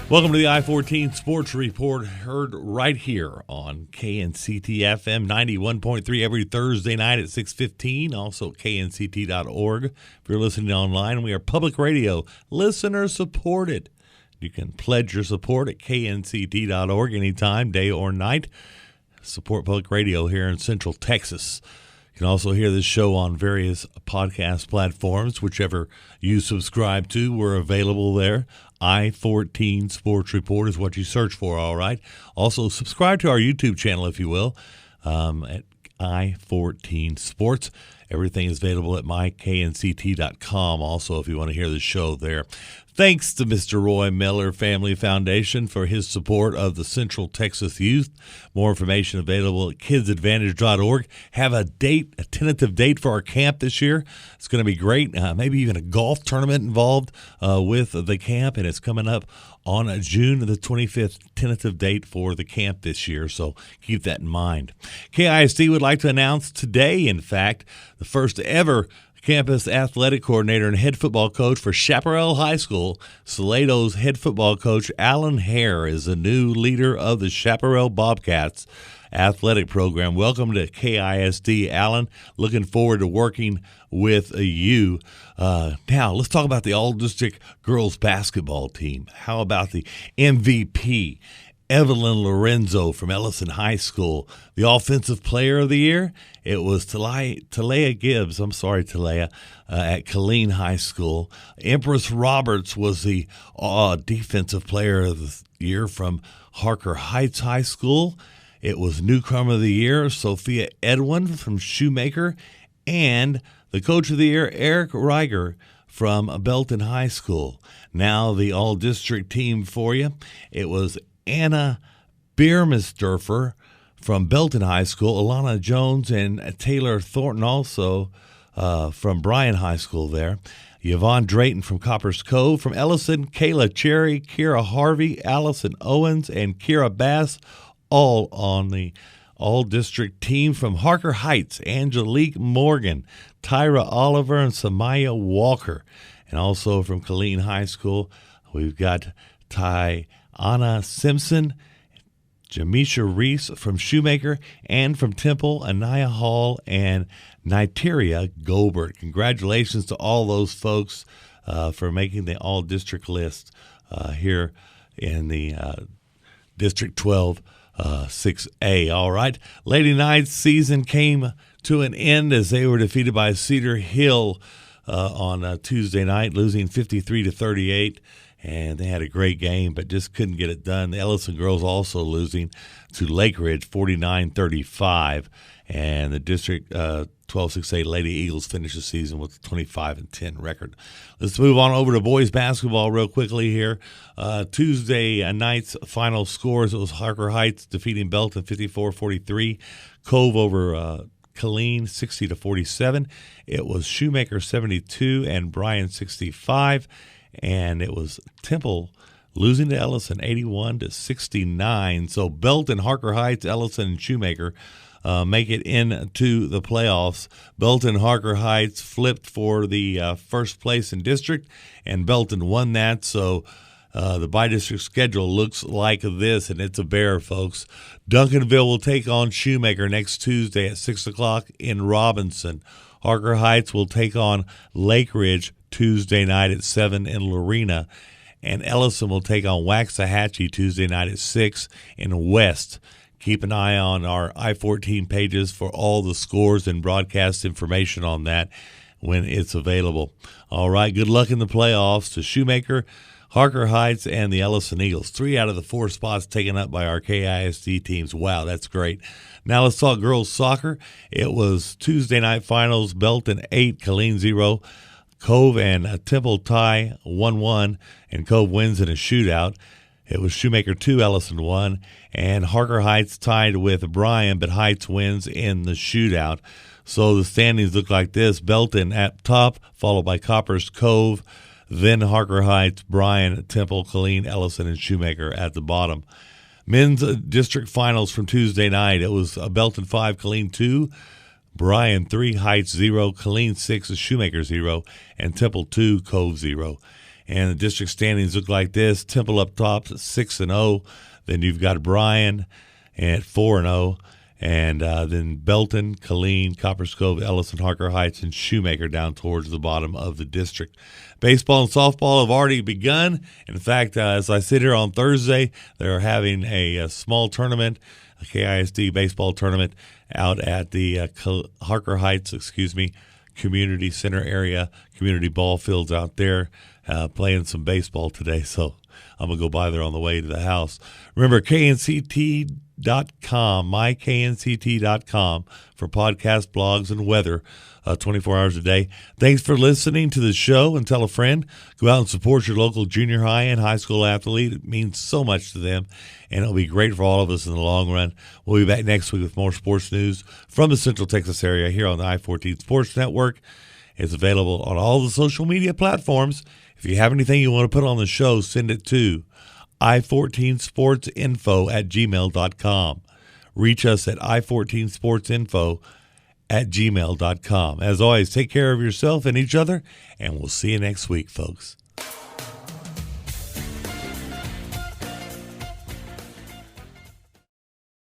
Welcome to the I14 Sports Report, heard right here on KNCT FM 91.3 every Thursday night at 6:15, also knct.org. If you're listening online, we are public radio, listener supported. You can pledge your support at knct.org anytime, day or night. Support public radio here in Central Texas. You can also hear this show on various podcast platforms, whichever you subscribe to. We're available there. I14 Sports Report is what you search for, all right? Also, subscribe to our YouTube channel, if you will, at I14 Sports. Everything is available at myknct.com also if you want to hear the show there. Thanks to Mr. Roy Miller Family Foundation for his support of the Central Texas youth. More information available at kidsadvantage.org. Have a tentative date for our camp this year. It's going to be great. Maybe even a golf tournament involved with the camp, and it's coming up on June the 25th, tentative date for the camp this year, so keep that in mind. KISD would like to announce today, in fact, the first ever campus athletic coordinator and head football coach for Chaparral High School. Salado's head football coach, Alan Hare, is the new leader of the Chaparral Bobcats athletic program. Welcome to KISD, Alan. Looking forward to working with you. Now, let's talk about the all-district girls basketball team. How about the MVP, Evelyn Lorenzo from Ellison High School? The offensive player of the year, it was Talea Gibbs, at Killeen High School. Empress Roberts was the defensive player of the year from Harker Heights High School. It was newcomer of the year, Sophia Edwin from Shoemaker. And the coach of the year, Eric Reiger from Belton High School. Now the all-district team for you, it was Anna Biermesdorfer from Belton High School, Alana Jones and Taylor Thornton also from Bryan High School there. Yvonne Drayton from Coppers Cove. From Ellison, Kayla Cherry, Kira Harvey, Allison Owens, and Kira Bass, all on the all-district team. From Harker Heights, Angelique Morgan, Tyra Oliver, and Samaya Walker. And also from Killeen High School, we've got Anna Simpson, Jamisha Reese from Shoemaker, and from Temple, Anaya Hall, and Niteria Gobert. Congratulations to all those folks for making the all-district list here in the District 12 6A. All right. Lady Knights season came to an end as they were defeated by Cedar Hill on Tuesday night, losing 53-38. And they had a great game, but just couldn't get it done. The Ellison girls also losing to Lake Ridge 49-35. And the District 12-6A Lady Eagles finished the season with a 25-10 record. Let's move on over to boys basketball real quickly here. Tuesday night's final scores, it was Harker Heights defeating Belton 54-43. Cove over Killeen 60-47. It was Shoemaker 72 and Bryan 65. And it was Temple losing to Ellison 81-69. So Belton, Harker Heights, Ellison, and Shoemaker make it into the playoffs. Belton, Harker Heights flipped for the first place in district, and Belton won that. So the bi-district schedule looks like this, and it's a bear, folks. Duncanville will take on Shoemaker next Tuesday at 6 o'clock in Robinson. Harker Heights will take on Lake Ridge Tuesday night at 7 in Lorena. And Ellison will take on Waxahachie Tuesday night at 6 in West. Keep an eye on our I-14 pages for all the scores and broadcast information on that when it's available. All right, good luck in the playoffs to Shoemaker, Harker Heights, and the Ellison Eagles. 3 out of the 4 spots taken up by our KISD teams. Wow, that's great. Now let's talk girls soccer. It was Tuesday night finals, Belton 8, Killeen 0. Cove and Temple tie 1-1, and Cove wins in a shootout. It was Shoemaker 2, Ellison 1, and Harker Heights tied with Bryan, but Heights wins in the shootout. So the standings look like this. Belton at top, followed by Coppers Cove, then Harker Heights, Bryan, Temple, Killeen, Ellison, and Shoemaker at the bottom. Men's district finals from Tuesday night. It was Belton 5, Killeen 2, Bryan 3, Heights 0, Killeen 6, Shoemaker 0, and Temple 2, Cove 0. And the district standings look like this. Temple up top at 6-0. Then you've got Bryan at 4-0. And then Belton, Killeen, Copperscove, Ellison, Harker Heights, and Shoemaker down towards the bottom of the district. Baseball and softball have already begun. In fact, as I sit here on Thursday, they're having a small tournament, a KISD baseball tournament out at the Harker Heights, community center area, community ball fields out there, playing some baseball today. So I'm going to go by there on the way to the house. Remember, KNCT.com, myknct.com for podcasts, blogs, and weather 24 hours a day. Thanks for listening to the show, and tell a friend. Go out and support your local junior high and high school athlete. It means so much to them, and it'll be great for all of us in the long run. We'll be back next week with more sports news from the Central Texas area here on the I14 Sports Network. It's available on all the social media platforms. If you have anything you want to put on the show, send it to i14sportsinfo@gmail.com. Reach us at i14sportsinfo@gmail.com. As always, take care of yourself and each other, and we'll see you next week, folks.